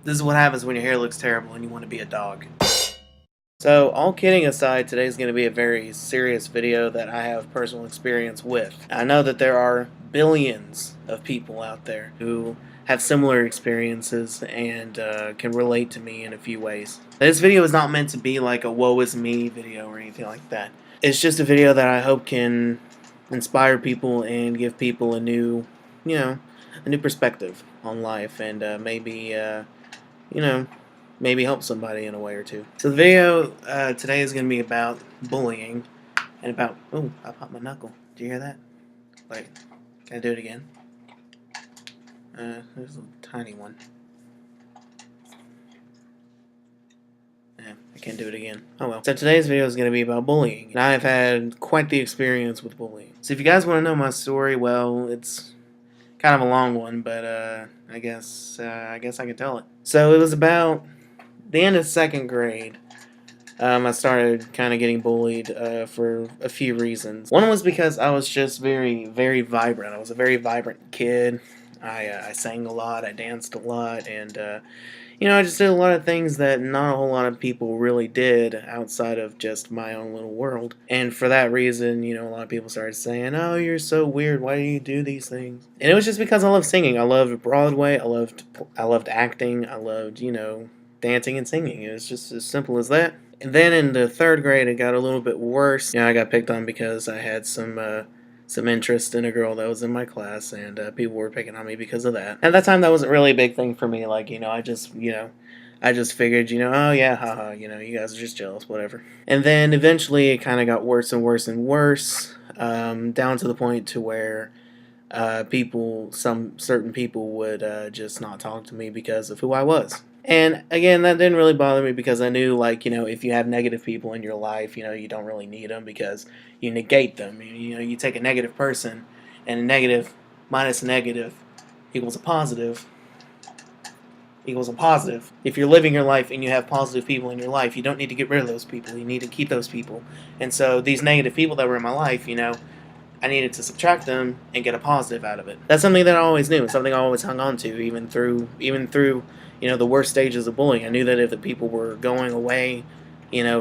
This is what happens when your hair looks terrible and you want to be a dog. So, all kidding aside, today is going to be a very serious video that I have personal experience with. I know that there are billions of people out there who have similar experiences and can relate to me in a few ways. This video is not meant to be like a woe is me video or anything like that. It's just a video that I hope can inspire people and give people a new, a new perspective on life and you know, maybe help somebody in a way or two. So the video today is going to be about bullying and about... Oh, I popped my knuckle. Did you hear that? Wait, can I do it again? There's a tiny one. Yeah, I can't do it again. Oh well. So today's video is going to be about bullying. And I've had quite the experience with bullying. So if you guys want to know my story, well, it's kind of a long one, but I guess I can tell it. So it was about the end of second grade. I started kind of getting bullied for a few reasons. One was because I was just very, very vibrant. I was a very vibrant kid. I sang a lot, I danced a lot, and I just did a lot of things that not a whole lot of people really did outside of just my own little world. And for that reason, a lot of people started saying, "Oh, you're so weird. Why do you do these things?" And it was just because I loved singing. I loved Broadway. I loved acting. I loved, dancing and singing. It was just as simple as that. And then in the third grade, it got a little bit worse. I got picked on because I had some interest in a girl that was in my class, and people were picking on me because of that. At that time, that wasn't really a big thing for me. Like, I just figured, oh yeah, haha, you guys are just jealous, whatever. And then eventually, it kind of got worse and worse and worse, down to the point to where some certain people would just not talk to me because of who I was. And again, that didn't really bother me because I knew, like, if you have negative people in your life, you don't really need them because you negate them. You take a negative person, and a negative minus a negative equals a positive equals a positive. If you're living your life and you have positive people in your life, you don't need to get rid of those people. You need to keep those people. And so these negative people that were in my life, I needed to subtract them and get a positive out of it. That's something that I always knew, something I always hung on to, even through the worst stages of bullying. I knew that if the people were going away,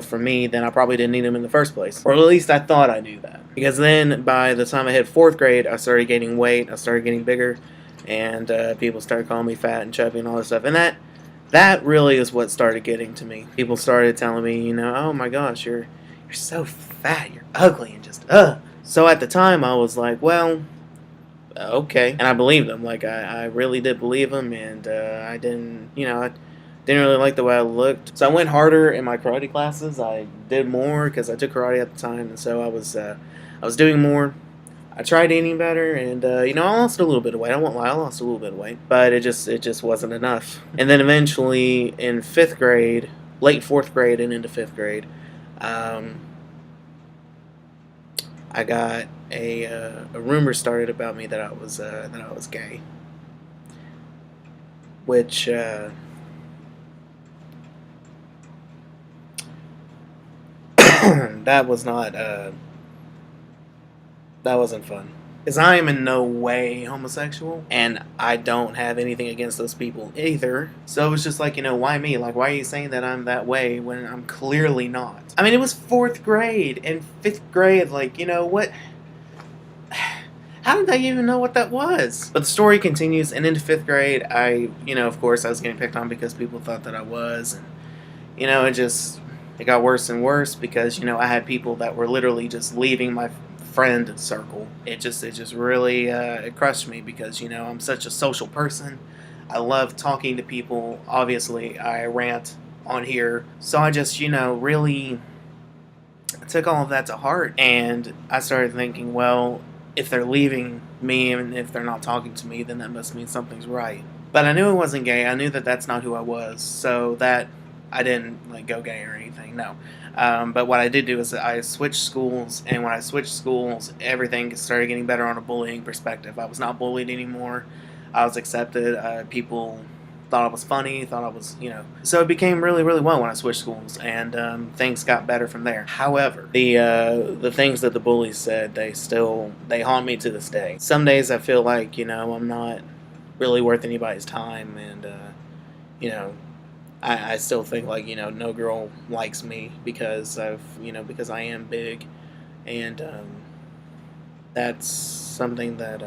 from me, then I probably didn't need them in the first place. Or at least I thought I knew that. Because then, by the time I hit fourth grade, I started gaining weight, I started getting bigger, and people started calling me fat and chubby and all this stuff. And that really is what started getting to me. People started telling me, "Oh my gosh, you're so fat, you're ugly, and just ugh." So at the time, I was like, well, okay. And I believed them. Like, I really did believe them, and I didn't really like the way I looked. So I went harder in my karate classes. I did more because I took karate at the time, and so I was doing more. I tried eating better, and I lost a little bit of weight. I won't lie, I lost a little bit of weight, but it just wasn't enough. And then eventually, in fifth grade, late fourth grade and into fifth grade, I got a rumor started about me that I was gay, which that was not that wasn't fun. Because I am in no way homosexual, and I don't have anything against those people either. So it was just like, why me? Like, why are you saying that I'm that way when I'm clearly not? I mean, it was fourth grade and fifth grade. Like, what? How did I even know what that was? But the story continues, and into fifth grade, of course, I was getting picked on because people thought that I was, and it got worse and worse because I had people that were literally just leaving my friend circle. It just really it crushed me because I'm such a social person. I love talking to people. Obviously, I rant on here, so I just really took all of that to heart, and I started thinking, well, if they're leaving me and if they're not talking to me, then that must mean something's right. But I knew I wasn't gay. I knew that that's not who I was, so that I didn't go gay or anything. No. But what I did do is I switched schools, and when I switched schools, everything started getting better on a bullying perspective. I was not bullied anymore. I was accepted. People thought I was funny, thought I was, So it became really, really well when I switched schools, and things got better from there. However, the things that the bullies said, they haunt me to this day. Some days I feel like, I'm not really worth anybody's time, and you know, I still think like, no girl likes me because because I am big, and that's something that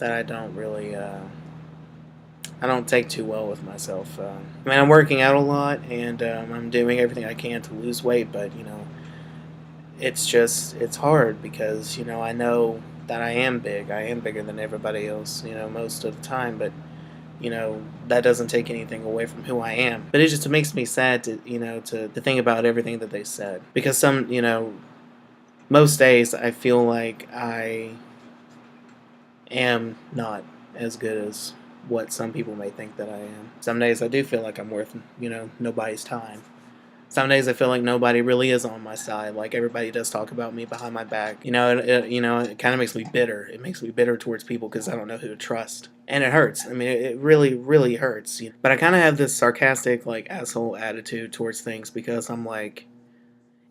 I don't really I don't take too well with myself. I mean, I'm working out a lot, and I'm doing everything I can to lose weight, but it's hard because I know that I am big. I am bigger than everybody else, most of the time, but that doesn't take anything away from who I am. But it makes me sad to to think about everything that they said, because most days I feel like I am not as good as what some people may think that I am. Some days I do feel like I'm worth nobody's time. Some days I feel like nobody really is on my side. Like, everybody does talk about me behind my back. It kind of makes me bitter. It makes me bitter towards people because I don't know who to trust, and it hurts. I mean, it really, really hurts. But I kind of have this sarcastic, like, asshole attitude towards things, because I'm like,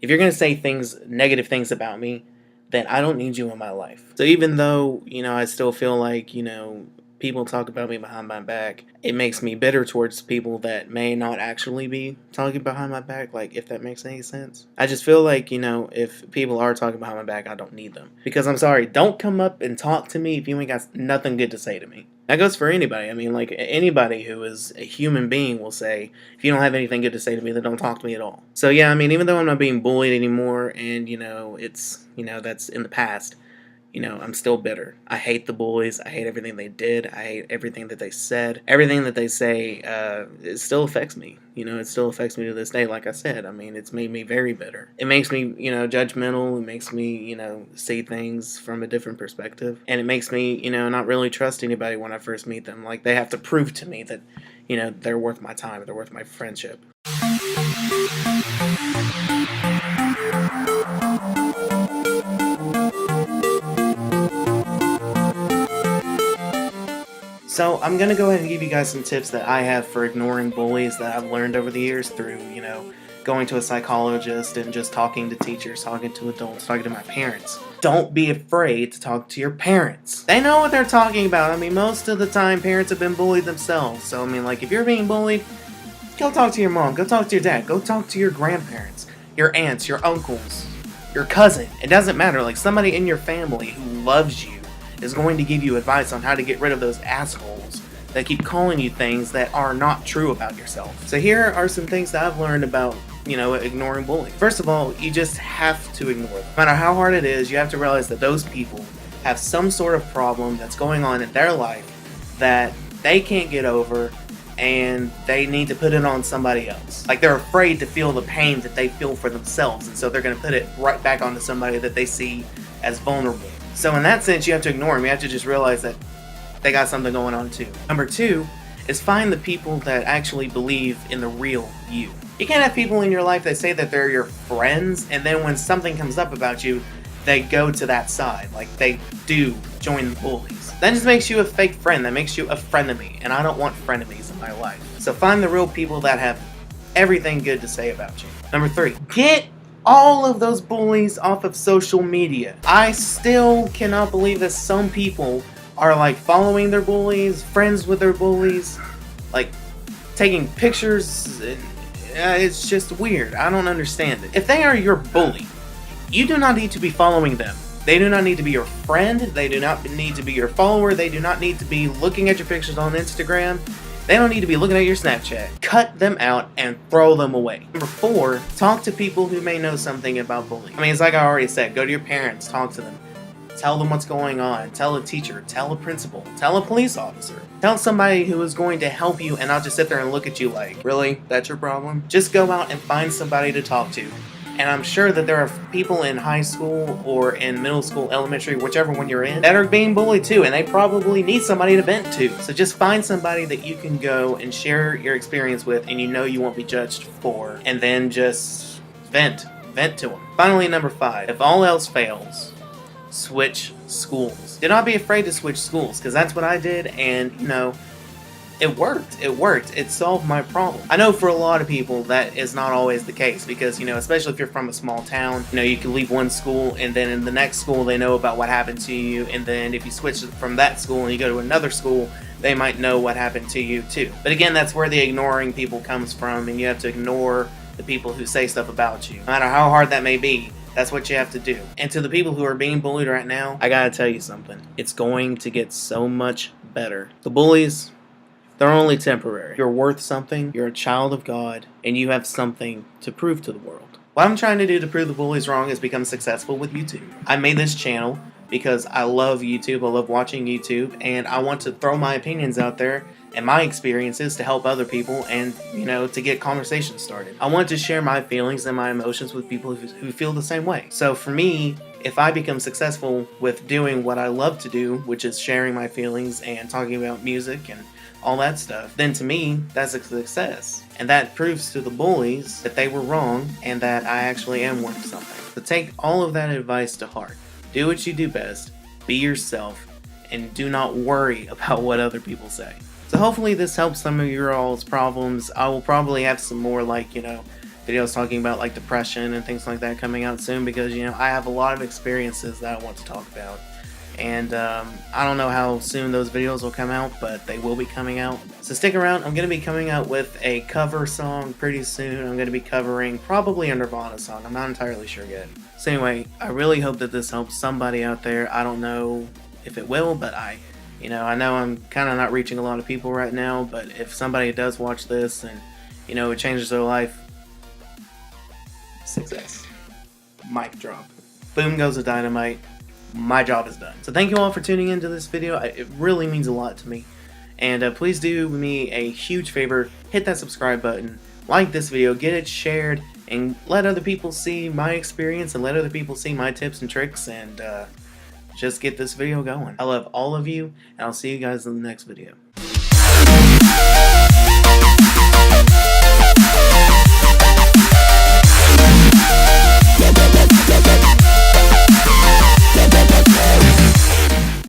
if you're gonna say negative things about me, then I don't need you in my life. So even though I still feel like people talk about me behind my back, it makes me bitter towards people that may not actually be talking behind my back, like, if that makes any sense. I just feel like, if people are talking behind my back, I don't need them. Because I'm sorry, don't come up and talk to me if you ain't got nothing good to say to me. That goes for anybody. I mean, like, anybody who is a human being will say, if you don't have anything good to say to me, then don't talk to me at all. So yeah, I mean, even though I'm not being bullied anymore, and it's that's in the past, I'm still bitter. I hate the Bullies. I hate everything they did. I hate everything that they said. Everything that they say, it still affects me. It still affects me to this day. Like I said, I mean, it's made me very bitter. It makes me, judgmental. It makes me, see things from a different perspective. And it makes me, not really trust anybody when I first meet them. Like, they have to prove to me that, they're worth my time. They're worth my friendship. So I'm going to go ahead and give you guys some tips that I have for ignoring bullies that I've learned over the years through, going to a psychologist and just talking to teachers, talking to adults, talking to my parents. Don't be afraid to talk to your parents. They know what they're talking about. I mean, most of the time, parents have been bullied themselves. So, I mean, like, if you're being bullied, go talk to your mom, go talk to your dad, go talk to your grandparents, your aunts, your uncles, your cousin. It doesn't matter. Like, somebody in your family who loves you is going to give you advice on how to get rid of those assholes that keep calling you things that are not true about yourself. So here are some things that I've learned about, ignoring bullying. First of all, you just have to ignore them. No matter how hard it is, you have to realize that those people have some sort of problem that's going on in their life that they can't get over, and they need to put it on somebody else. Like, they're afraid to feel the pain that they feel for themselves, and so they're going to put it right back onto somebody that they see as vulnerable. So in that sense, you have to ignore them. You have to just realize that they got something going on too. Number two is find the people that actually believe in the real you. You can't have people in your life that say that they're your friends, and then when something comes up about you, they go to that side. Like, they do join the bullies. That just makes you a fake friend. That makes you a frenemy, and I don't want frenemies in my life. So find the real people that have everything good to say about you. Number three, get all of those bullies off of social media. I still cannot believe that some people are like following their bullies, friends with their bullies, like taking pictures. It's just weird. I don't understand it. If they are your bully, you do not need to be following them. They do not need to be your friend. They do not need to be your follower. They do not need to be looking at your pictures on Instagram. They don't need to be looking at your Snapchat. Cut them out and throw them away. Number four, talk to people who may know something about bullying. I mean, it's like I already said, go to your parents, talk to them. Tell them what's going on. Tell a teacher. Tell a principal. Tell a police officer. Tell somebody who is going to help you and not just sit there and look at you like, really? That's your problem? Just go out and find somebody to talk to. And I'm sure that there are people in high school or in middle school, elementary, whichever one you're in, that are being bullied too, and they probably need somebody to vent to. So just find somebody that you can go and share your experience with, and you won't be judged for, and then just vent to them. Finally, number five, if all else fails, switch schools. Do not be afraid to switch schools, because that's what I did, and it worked. It solved my problem. I know for a lot of people that is not always the case, because especially if you're from a small town, you can leave one school and then in the next school they know about what happened to you, and then if you switch from that school and you go to another school, they might know what happened to you too. But again, that's where the ignoring people comes from, and you have to ignore the people who say stuff about you. No matter how hard that may be, that's what you have to do. And to the people who are being bullied right now, I gotta tell you something. It's going to get so much better. The bullies, they're only temporary. You're worth something, you're a child of God, and you have something to prove to the world. What I'm trying to do to prove the bullies wrong is become successful with YouTube. I made this channel because I love YouTube, I love watching YouTube, and I want to throw my opinions out there and my experiences to help other people and, to get conversations started. I want to share my feelings and my emotions with people who feel the same way. So for me, if I become successful with doing what I love to do, which is sharing my feelings and talking about music and all that stuff, then to me, that's a success. And that proves to the bullies that they were wrong and that I actually am worth something. So take all of that advice to heart. Do what you do best, be yourself, and do not worry about what other people say. So hopefully this helps some of your all's problems. I will probably have some more videos talking about like depression and things like that coming out soon, because I have a lot of experiences that I want to talk about. And I don't know how soon those videos will come out, but they will be coming out. So stick around. I'm going to be coming out with a cover song pretty soon. I'm going to be covering probably a Nirvana song. I'm not entirely sure yet. So anyway, I really hope that this helps somebody out there. I don't know if it will, but I know I'm kind of not reaching a lot of people right now, but if somebody does watch this and, it changes their life, success. Mic drop. Boom goes the dynamite. My job is done. So thank you all for tuning into this video. It really means a lot to me. And please do me a huge favor. Hit that subscribe button. Like this video. Get it shared. And let other people see my experience. And let other people see my tips and tricks. And just get this video going. I love all of you. And I'll see you guys in the next video.